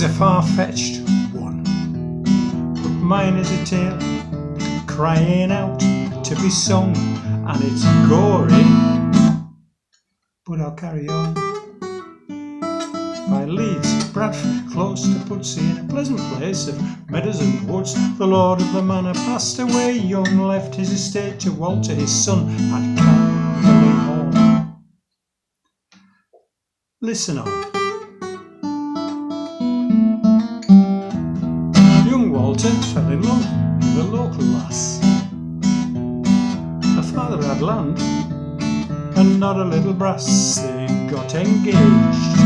a far-fetched one, but mine is a tale crying out to be sung, and it's gory, but I'll carry on. By Leeds, Bradford, close to Pudsey, in a pleasant place of meadows and woods, the lord of the manor passed away young, left his estate to Walter his son at Calverley Hall. Listen on. Young Walter fell in love with a local lass. Her father had land and not a little brass. They got engaged.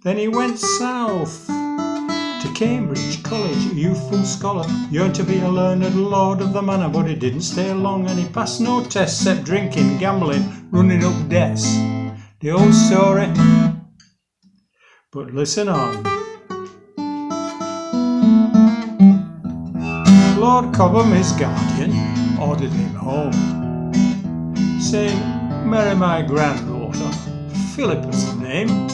Then he went south to Cambridge College, a youthful scholar, yearned to be a learned lord of the manor, but he didn't stay long, and he passed no tests except drinking, gambling, running up debts. The old story, but listen on. Lord Cobham, his guardian, ordered him home, saying, "Marry my granddaughter, Philippa's the name.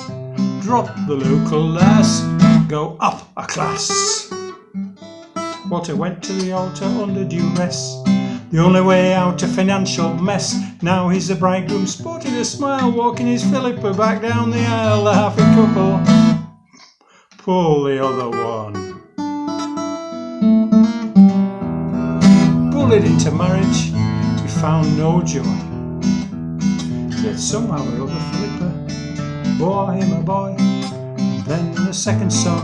Drop the local lass, go up a class." Walter went to the altar under duress, the only way out of financial mess. Now he's the bridegroom, sporting a smile, walking his Philippa back down the aisle. The happy couple pull the other one. Bullied into marriage, he found no joy. Yet somehow or other Philippa bore him a boy, and then a second son,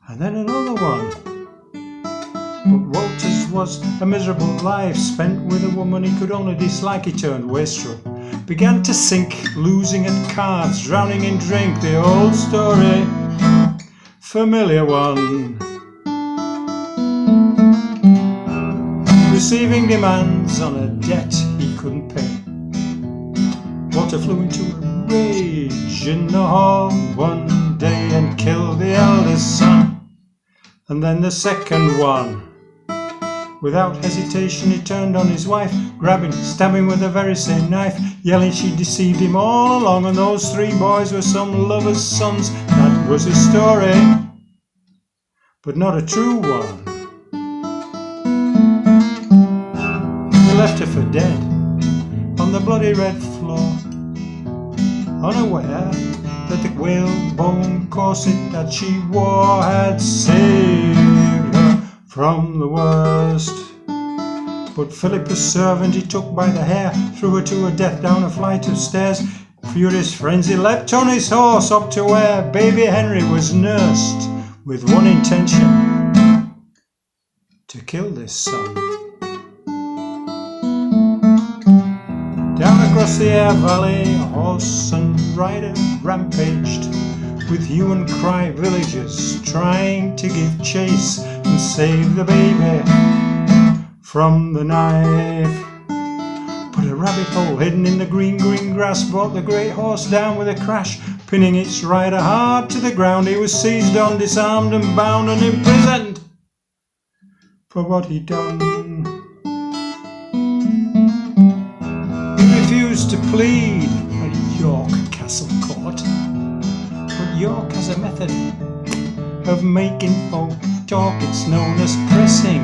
and then another one. But Walter's was a miserable life spent with a woman he could only dislike. He turned wastrel, began to sink, losing at cards, drowning in drink. The old story, familiar one. Receiving demands on a debt he couldn't pay, Walter flew into a rage in the hall one day and killed the eldest son, and then the second one. Without hesitation he turned on his wife, grabbing, stabbing with the very same knife, yelling she deceived him all along, and those three boys were some lover's sons. That was a story, but not a true one. He left her for dead on the bloody red floor, unaware that the whalebone corset that she wore had saved her from the worst. But Philippa's servant he took by the hair, threw her to her death down a flight of stairs. Furious frenzy leapt on his horse up to where baby Henry was nursed, with one intention, to kill this son. Down across the Aire Valley, horse and rider rampaged, with hue and cry villagers trying to give chase and save the baby from the knife. But a rabbit hole hidden in the green grass brought the great horse down with a crash, pinning its rider hard to the ground. He was seized on, disarmed and bound and imprisoned for what he'd done. To plead at York Castle Court, but York has a method of making folk talk. It's known as pressing.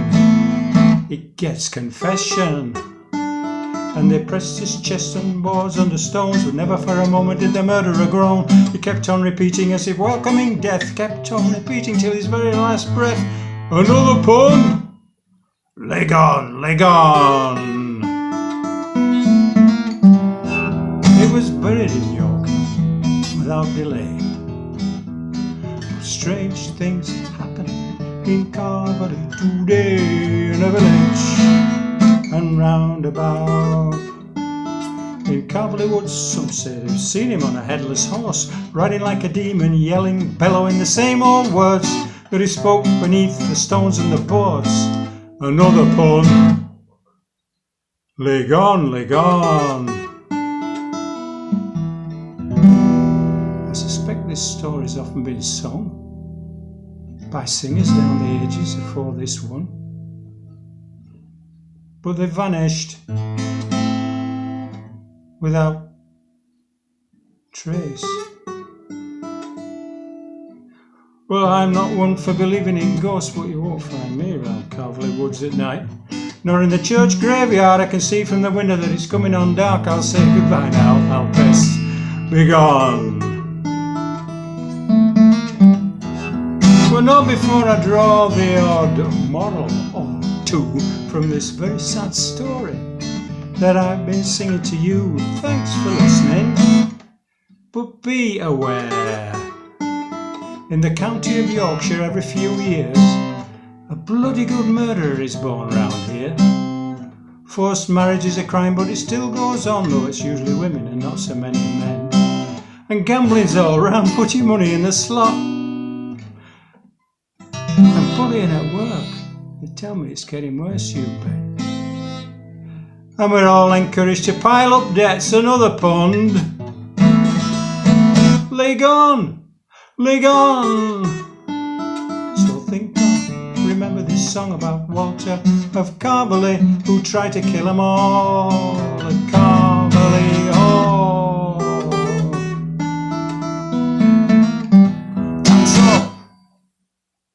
It gets confession, and they pressed his chest on boards under stones, but never for a moment did the murderer groan. He kept on repeating as if welcoming death, kept on repeating till his very last breath, "Another pun? Leg on, leg on." He was buried in York without delay. But strange things happen in Calverley today, in a village and round about. In Calverley woods, some say they've seen him on a headless horse, riding like a demon, yelling, bellowing the same old words that he spoke beneath the stones and the boards. Another pun. Leg on, leg on. I suspect this story's often been sung by singers down the ages before this one, but they vanished without trace. Well, I'm not one for believing in ghosts, but you won't find me around Calverley Woods at night. Nor in the church graveyard. I can see from the window that it's coming on dark. I'll say goodbye now, I'll best be gone. But not before I draw the odd moral or two from this very sad story that I've been singing to you. Thanks for listening. But be aware, in the county of Yorkshire every few years a bloody good murderer is born round here. Forced marriage is a crime, but it still goes on, though it's usually women and not so many men. And gambling's all round, put your money in the slot. And bullying at work, they tell me it's getting worse, you bet. And we're all encouraged to pile up debts, another pond. League on! League on! So think on. Remember this song about Walter of Calverley, who tried to kill 'em all.